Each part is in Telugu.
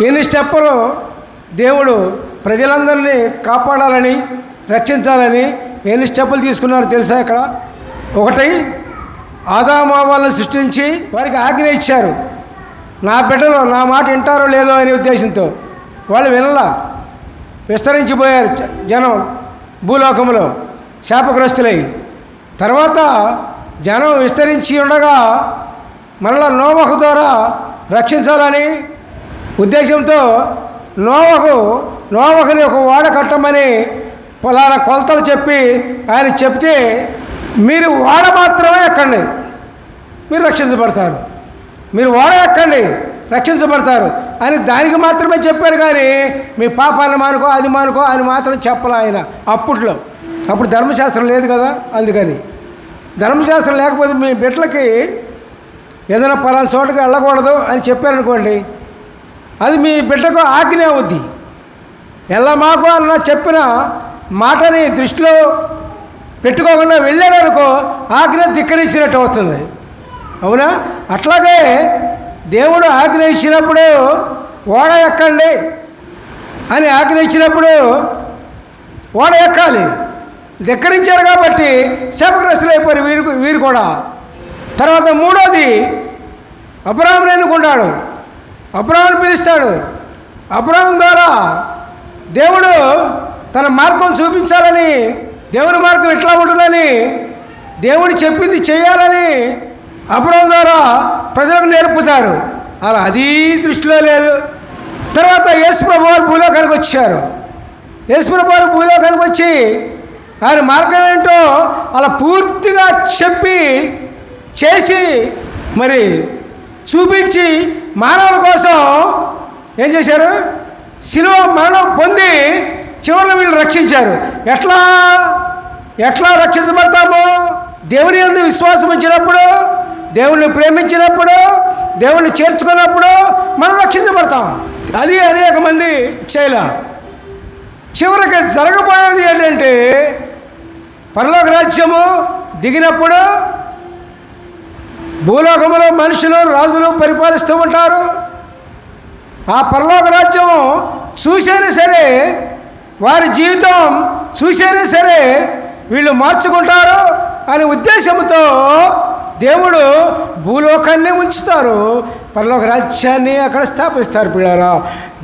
ఎన్ని స్టెప్పులు దేవుడు ప్రజలందరినీ కాపాడాలని, రక్షించాలని ఎన్ని స్టెప్పులు తీసుకున్నారో తెలుసా? ఇక్కడ ఒకటి, ఆదాము హవ్వలను సృష్టించి వారికి ఆజ్ఞ ఇచ్చారు. నా బిడ్డలు నా మాట వింటారో లేదో అనే ఉద్దేశంతో. వాళ్ళు వినలా, విస్తరించిపోయారు జనం భూలోకంలో శాపగ్రస్తులై. తర్వాత జనం విస్తరించి ఉండగా మరలా నోవహు ద్వారా రక్షించాలని ఉద్దేశంతో నోవహుని ఒక ఓడ కట్టమని పలానా కొలతలు చెప్పి ఆయన చెప్తే, మీరు ఓడ మాత్రమే ఎక్కండి, మీరు రక్షించబడతారు, మీరు ఓడ ఎక్కండి రక్షించబడతారు అని దానికి మాత్రమే చెప్పారు. కానీ మీ పాపాన్ని మానుకో, అది మానుకో అని మాత్రం చెప్పలే ఆయన. అప్పుడు ధర్మశాస్త్రం లేదు కదా. అందుకని ధర్మశాస్త్రం లేకపోతే మీ బిడ్డలకి ఏదైనా పలానా చోటుకి వెళ్ళకూడదు అని చెప్పారనుకోండి, అది మీ బిడ్డకు ఆజ్ఞ అవుద్ది. మాకు అన్న చెప్పిన మాటని దృష్టిలో పెట్టుకోకుండా వెళ్ళాడనుకో, ఆజ్ఞ ధిక్కరించినట్టు అవుతుంది. అవునా? అట్లాగే దేవుడు ఆజ్ఞ ఇచ్చినప్పుడు ఓడ ఎక్కండి అని ఆజ్ఞ ఇచ్చినప్పుడు ఓడ ఎక్కాలి. ధిక్కరించారు కాబట్టి శాపగ్రస్తులు అయిపోయారు వీరు కూడా. తర్వాత మూడోది, అబ్రాహామును ఎన్నుకుంటాడు, అబ్రాహామును పిలుస్తాడు. అబ్రాహాము ద్వారా దేవుడు తన మార్గం చూపించాలని, దేవుని మార్గం ఎట్లా ఉంటుందని, దేవుడు చెప్పింది చేయాలని అబ్రాహాము ద్వారా ప్రజలకు నేర్పుతారు. అలా అది దృష్టిలో లేదు. తర్వాత యేసుప్రభు వారు భూలోకానికి వచ్చారు. యేసుప్రభు వారు భూలోకానికి వచ్చి ఆయన మార్గం ఏంటో అలా పూర్తిగా చెప్పి చేసి మరి చూపించి మానవుల కోసం ఏం చేశారు? శిలువ మరణం పొంది చివరిలో వీళ్ళు రక్షించారు. ఎట్లా రక్షించబడతాము? దేవుని యందు విశ్వాసం ఉంచినప్పుడు, దేవుణ్ణి ప్రేమించినప్పుడు, దేవుణ్ణి చేర్చుకున్నప్పుడు మనం రక్షించబడతాం. అది అనేక మంది చేయలే. చివరికి జరగబోయేది ఏంటంటే, పరలోక రాజ్యము దిగినప్పుడు భూలోకంలో మనుషులు, రాజులు పరిపాలిస్తూ ఉంటారు. ఆ పరలోక రాజ్యం చూసైనా సరే, వారి జీవితం చూసైనా సరే వీళ్ళు మార్చుకుంటారు అనే ఉద్దేశంతో దేవుడు భూలోకాన్ని ఉంచుతారు, పరలోక రాజ్యాన్ని అక్కడ స్థాపిస్తారు. పిల్లారా,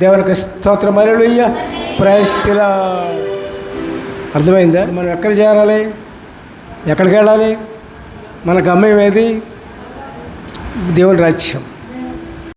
దేవునికి స్తోత్రం, హల్లెలూయా, ప్రైజ్ ది లార్డ్. అర్థమైందా? మనం ఎక్కడ చేరాలి, ఎక్కడికి వెళ్ళాలి, మన గమ్యం ఏది? దేవుని రాజ్యం.